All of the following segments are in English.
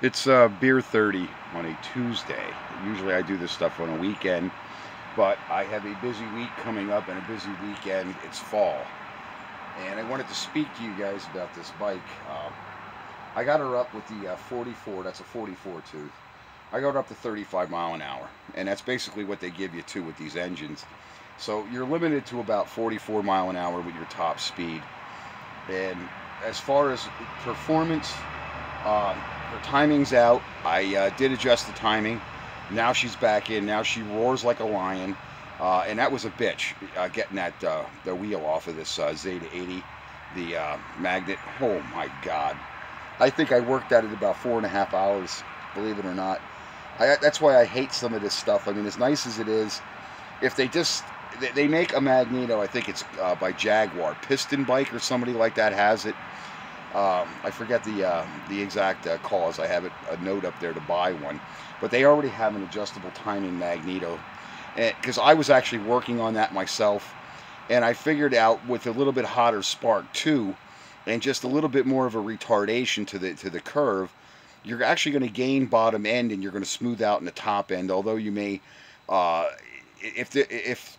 It's Beer 30 on a Tuesday. Usually I do this stuff on a weekend, but I have a busy week coming up and a busy weekend. It's fall. And I wanted to speak to you guys about this bike. I got her up with the 44, that's a 44 tooth. I got her up to 35 mile an hour. And that's basically what they give you too with these engines. So you're limited to about 44 mile an hour with your top speed. And as far as performance, her timing's out. I did adjust the timing. Now she's back in. Now she roars like a lion. And that was a bitch, getting that the wheel off of this Zeta 80, the magnet. Oh my God. I think I worked at it about 4.5 hours, believe it or not. That's why I hate some of this stuff. I mean, as nice as it is, if they make a magneto, I think it's by Jaguar, Piston Bike or somebody like that has it. I forget the exact cause. I have a note up there to buy one, but they already have an adjustable timing magneto. Because I was actually working on that myself, and I figured out with a little bit hotter spark too, and just a little bit more of a retardation to the curve, you're actually going to gain bottom end, and you're going to smooth out in the top end. Although you may, if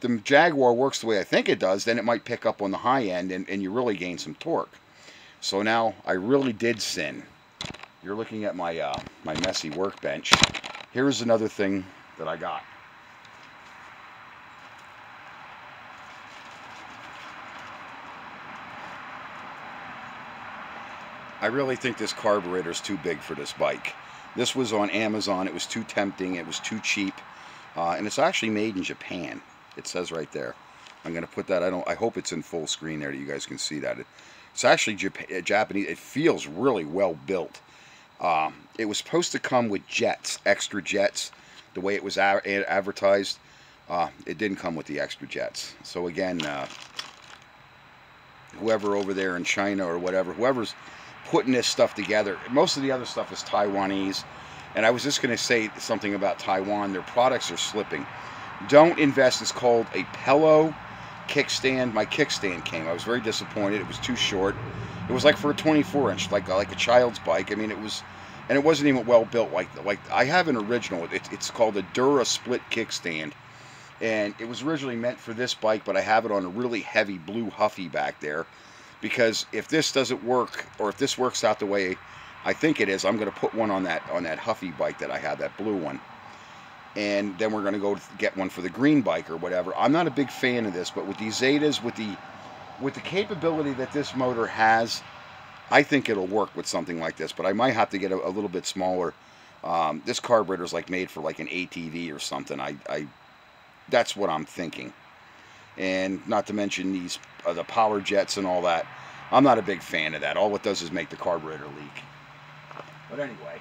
the Jaguar works the way I think it does, then it might pick up on the high end, and you really gain some torque. So now I really did sin. You're looking at my my messy workbench. Here's another thing that I got. I really think this carburetor is too big for this bike. This was on Amazon. It was too tempting. It was too cheap. And it's actually made in Japan. It says right there. I'm going to put that. I hope it's in full screen there that you guys can see that. It's actually Japanese. It feels really well built. It was supposed to come with jets, extra jets, the way it was advertised. It didn't come with the extra jets. So again, whoever over there in China or whatever, whoever's putting this stuff together, most of the other stuff is Taiwanese. And I was just going to say something about Taiwan. Their products are slipping. Don't invest. It's called a Pello kickstand. My kickstand came. I was very disappointed. It was too short. It was like for a 24-inch, like a child's bike. I mean, it was, and it wasn't even well built. Like I have an original. It's called a Dura split kickstand, and it was originally meant for this bike, but I have it on a really heavy blue Huffy back there, because if this doesn't work, or if this works out the way I think it is, I'm going to put one on that Huffy bike that I have, that blue one. And then we're going to go get one for the green bike or whatever. I'm not a big fan of this, but with these Zetas, with the capability that this motor has, I think it'll work with something like this. But I might have to get a little bit smaller. This carburetor is like made for like an ATV or something. That's what I'm thinking. And not to mention these the power jets and all that. I'm not a big fan of that. All it does is make the carburetor leak. But anyway,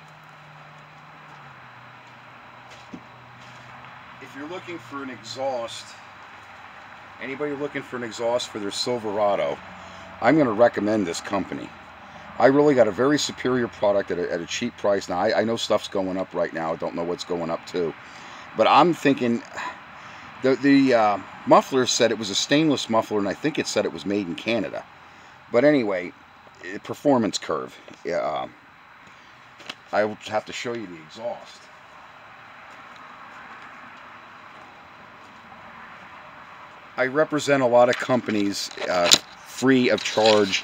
if you're looking for an exhaust, anybody looking for an exhaust for their Silverado, I'm going to recommend this company. I really got a very superior product at a cheap price. Now, I know stuff's going up right now. I don't know what's going up to. But I'm thinking, the muffler said it was a stainless muffler, and I think it said it was made in Canada. But anyway, performance curve. I will have to show you the exhaust. I represent a lot of companies free of charge.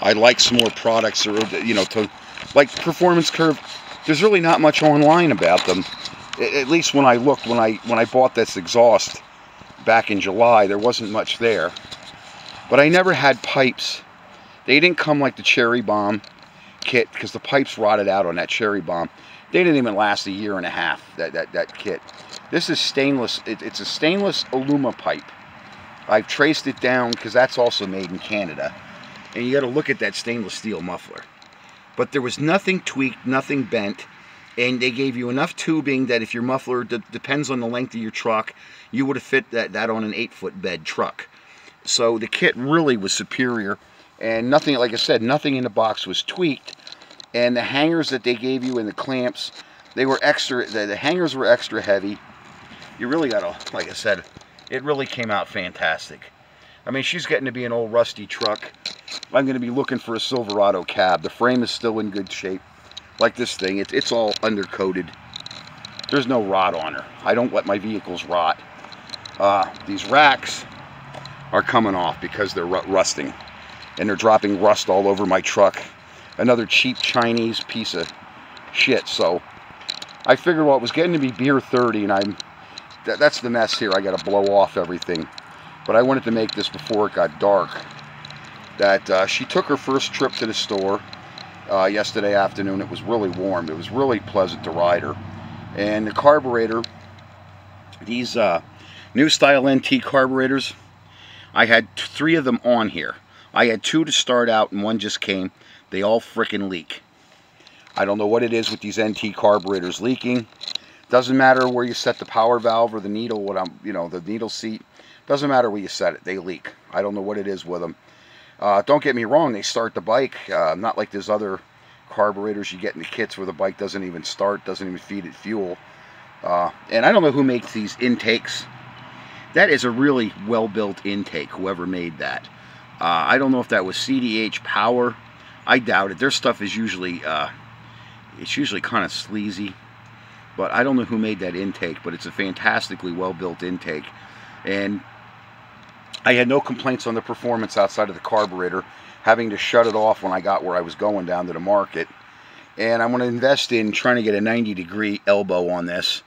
I like some more products, or to like performance curve. There's really not much online about them. At least when I looked, when I bought this exhaust back in July, there wasn't much there. But I never had pipes. They didn't come like the Cherry Bomb kit, because the pipes rotted out on that Cherry Bomb. They didn't even last a year and a half, that kit. This is stainless. It's a stainless Aluma pipe. I've traced it down because that's also made in Canada. And you got to look at that stainless steel muffler. But there was nothing tweaked, nothing bent. And they gave you enough tubing that if your muffler depends on the length of your truck, you would have fit that on an 8-foot bed truck. So the kit really was superior. And nothing, like I said, nothing in the box was tweaked. And the hangers that they gave you and the clamps, they were extra, the hangers were extra heavy. You really got to, like I said, it really came out fantastic. I mean, she's getting to be an old rusty truck. I'm going to be looking for a Silverado cab. The frame is still in good shape. like this thing, it's all undercoated. There's no rot on her. I don't let my vehicles rot. These racks are coming off because they're rusting, and they're dropping rust all over my truck. Another cheap Chinese piece of shit. So I figured, well, it was getting to be beer 30, and that's the mess here. I got to blow off everything, but I wanted to make this before it got dark. That she took her first trip to the store yesterday afternoon. It was really warm. It was really pleasant to ride her. And the carburetor, these new style NT carburetors, I had 3 of them on here. I had 2 to start out and 1 just came. They all frickin' leak. I don't know what it is with these NT carburetors leaking. Doesn't matter where you set the power valve or the needle, the needle seat. Doesn't matter where you set it, they leak. I don't know what it is with them. Don't get me wrong, they start the bike. Not like there's other carburetors you get in the kits where the bike doesn't even start, doesn't even feed it fuel. And I don't know who makes these intakes. That is a really well-built intake, whoever made that. I don't know if that was CDH Power. I doubt it. Their stuff is usually, it's usually kind of sleazy. But I don't know who made that intake, but it's a fantastically well-built intake. And I had no complaints on the performance outside of the carburetor, having to shut it off when I got where I was going down to the market. And I'm going to invest in trying to get a 90-degree elbow on this.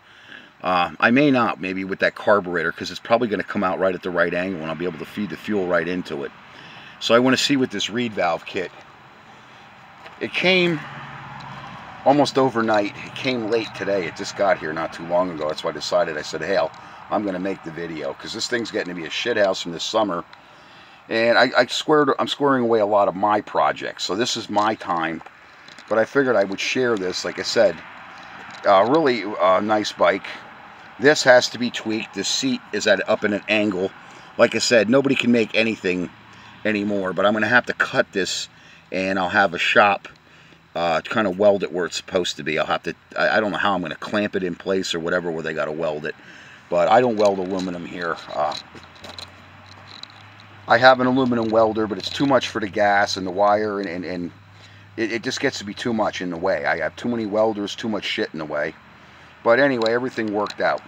I may not, maybe with that carburetor, because it's probably going to come out right at the right angle and I'll be able to feed the fuel right into it. So I want to see with this reed valve kit. It came almost overnight. It came late today. It just got here not too long ago. That's why I decided, I said, hey, I'm going to make the video, because this thing's getting to be a shit house from this summer. And I'm squaring away a lot of my projects, so this is my time. But I figured I would share this. Like I said, really nice bike. This has to be tweaked. The seat is up in an angle. Like I said, nobody can make anything anymore, but I'm going to have to cut this, and I'll have a shop kind of weld it where it's supposed to be. I'll have to, I don't know how I'm going to clamp it in place or whatever, where they got to weld it. But I don't weld aluminum here. I have an aluminum welder, but it's too much for the gas and the wire, and it just gets to be too much in the way. I have too many welders, too much shit in the way. But anyway, everything worked out.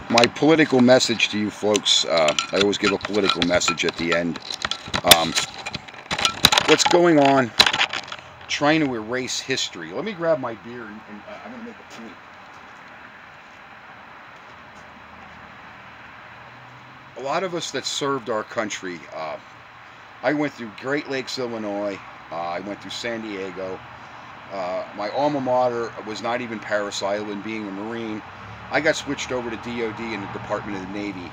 My political message to you folks, I always give a political message at the end. What's going on? Trying to erase history. Let me grab my beer, and I'm going to make a point. A lot of us that served our country, I went through Great Lakes, Illinois. I went through San Diego. My alma mater was not even Parris Island, being a Marine. I got switched over to DOD in the Department of the Navy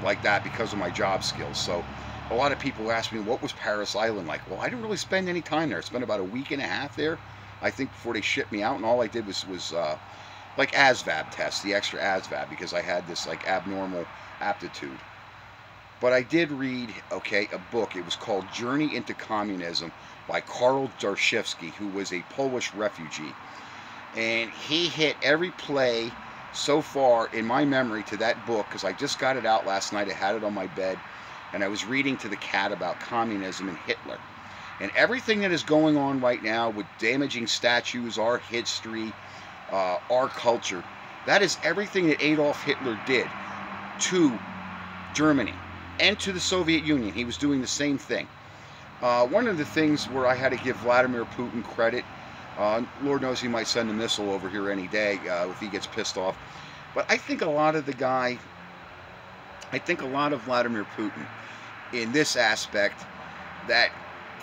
like that because of my job skills. So a lot of people ask me, what was Parris Island like? Well, I didn't really spend any time there. I spent about a week and a half there, I think, before they shipped me out. And all I did was like ASVAB tests, the extra ASVAB, because I had this like abnormal aptitude. But I did read, okay, a book. It was called Journey into Communism by Karl Darszewski, who was a Polish refugee. And he hit every play so far in my memory to that book, because I just got it out last night. I had it on my bed, and I was reading to the cat about communism and Hitler. And everything that is going on right now with damaging statues, our history, our culture, that is everything that Adolf Hitler did to Germany and to the Soviet Union. He was doing the same thing. One of the things where I had to give Vladimir Putin credit, Lord knows he might send a missile over here any day if he gets pissed off. But I think a lot of Vladimir Putin in this aspect, that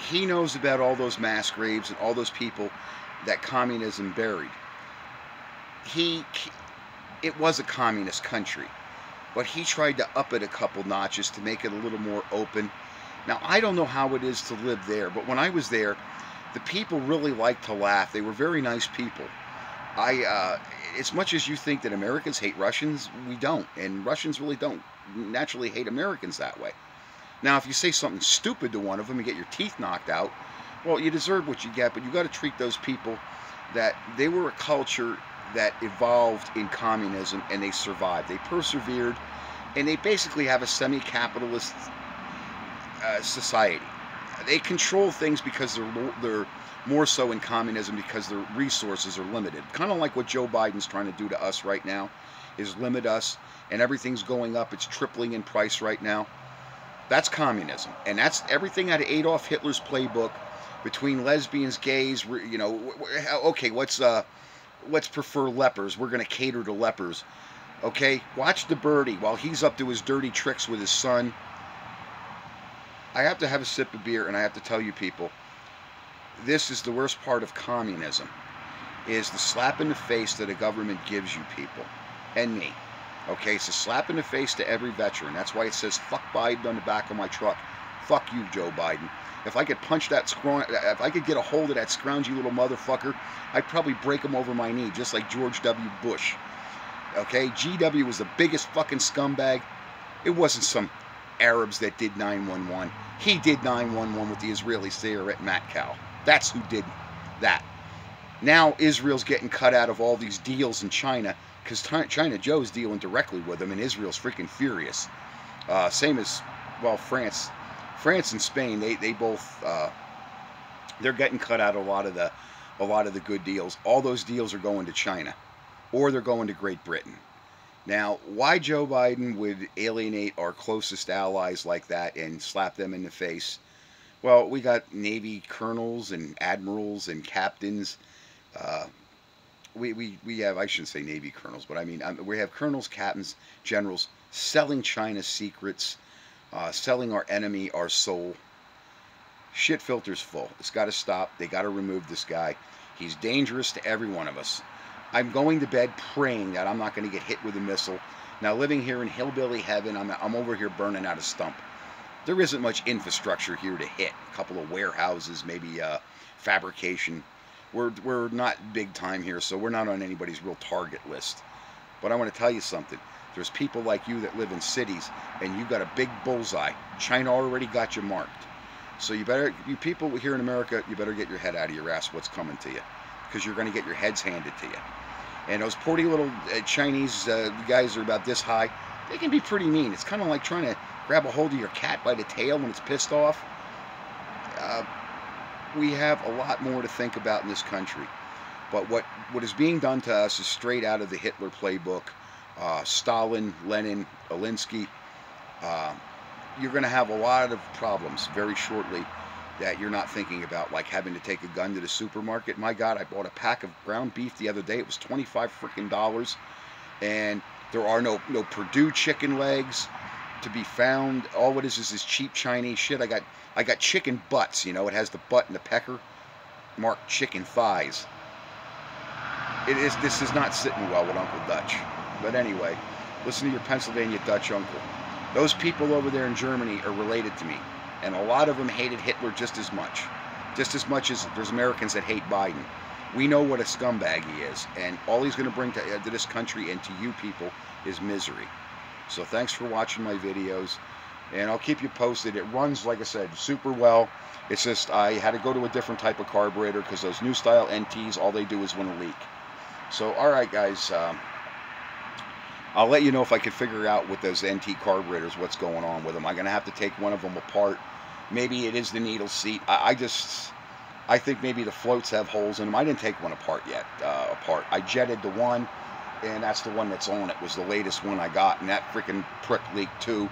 he knows about all those mass graves and all those people that communism buried. It was a communist country, but he tried to up it a couple notches to make it a little more open. Now, I don't know how it is to live there, but when I was there, the people really liked to laugh. They were very nice people. As much as you think that Americans hate Russians, we don't. And Russians really don't naturally hate Americans that way. Now, if you say something stupid to one of them and get your teeth knocked out, well, you deserve what you get, but you got to treat those people that they were a culture that evolved in communism, and they survived. They persevered, and they basically have a semi-capitalist society. They control things because they're more so in communism because their resources are limited. Kind of like what Joe Biden's trying to do to us right now, is limit us, and everything's going up. It's tripling in price right now. That's communism, and that's everything out of Adolf Hitler's playbook. Between lesbians, gays, you know, okay, let's prefer lepers. We're going to cater to lepers. Okay, watch the birdie while he's up to his dirty tricks with his son. I have to have a sip of beer, and I have to tell you people, this is the worst part of communism, is the slap in the face that a government gives you people, and me. Okay, it's a slap in the face to every veteran. That's why it says, fuck Biden on the back of my truck. Fuck you, Joe Biden. If I could punch that if I could get a hold of that scroungy little motherfucker, I'd probably break him over my knee, just like George W. Bush. Okay, GW was the biggest fucking scumbag. It wasn't some Arabs that did 911. He did 911 with the Israeli cigarette Matkow. That's who did that. Now Israel's getting cut out of all these deals in China because China Joe's dealing directly with them, and Israel's freaking furious. Same as, well, France and Spain. They both they're getting cut out of a lot of the good deals. All those deals are going to China, or they're going to Great Britain. Now, why Joe Biden would alienate our closest allies like that and slap them in the face? Well, we got Navy colonels and admirals and captains. We have, I shouldn't say Navy colonels, but I mean, we have colonels, captains, generals selling China's secrets, selling our enemy our soul. Shit filter's full. It's got to stop. They got to remove this guy. He's dangerous to every one of us. I'm going to bed praying that I'm not going to get hit with a missile. Now, living here in hillbilly heaven, I'm over here burning out a stump. There isn't much infrastructure here to hit. A couple of warehouses, maybe fabrication. We're not big time here, so we're not on anybody's real target list. But I want to tell you something. There's people like you that live in cities, and you got a big bullseye. China already got you marked. So you people here in America, you better get your head out of your ass what's coming to you, because you're going to get your heads handed to you. And those porty little Chinese guys are about this high. They can be pretty mean. It's kind of like trying to grab a hold of your cat by the tail when it's pissed off. We have a lot more to think about in this country. But what is being done to us is straight out of the Hitler playbook. Stalin, Lenin, Alinsky. You're going to have a lot of problems very shortly that you're not thinking about, like having to take a gun to the supermarket. My God, I bought a pack of ground beef the other day. It was $25 freaking, and there are no Purdue chicken legs to be found. All it is this cheap Chinese shit. I got chicken butts. You know, it has the butt and the pecker marked chicken thighs. This is not sitting well with Uncle Dutch. But anyway, listen to your Pennsylvania Dutch uncle. Those people over there in Germany are related to me. And a lot of them hated Hitler just as much as there's Americans that hate Biden. We know what a scumbag he is, and all he's going to bring to this country and to you people is misery. So thanks for watching my videos, and I'll keep you posted. It runs, like I said, super well. It's just I had to go to a different type of carburetor because those new style NTs, all they do is when a leak. So, all right, guys. I'll let you know if I can figure out with those NT carburetors what's going on with them. I'm going to have to take one of them apart. Maybe it is the needle seat. I think maybe the floats have holes in them. I didn't take one apart yet. I jetted the one, and that's the one that's on it. Was the latest one I got, and that freaking prick leaked too.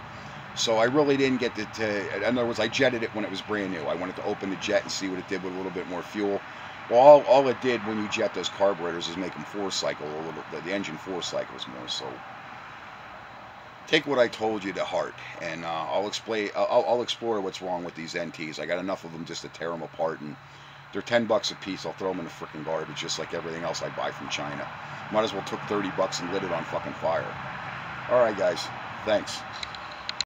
So I really didn't get to. In other words, I jetted it when it was brand new. I wanted to open the jet and see what it did with a little bit more fuel. Well, all it did when you jet those carburetors is make them four-cycle a little. The engine four-cycles more. So take what I told you to heart, and I'll explore what's wrong with these NTs. I got enough of them just to tear them apart, and they're $10 a piece. I'll throw them in the freaking garbage, just like everything else I buy from China. Might as well took $30 and lit it on fucking fire. All right, guys. Thanks.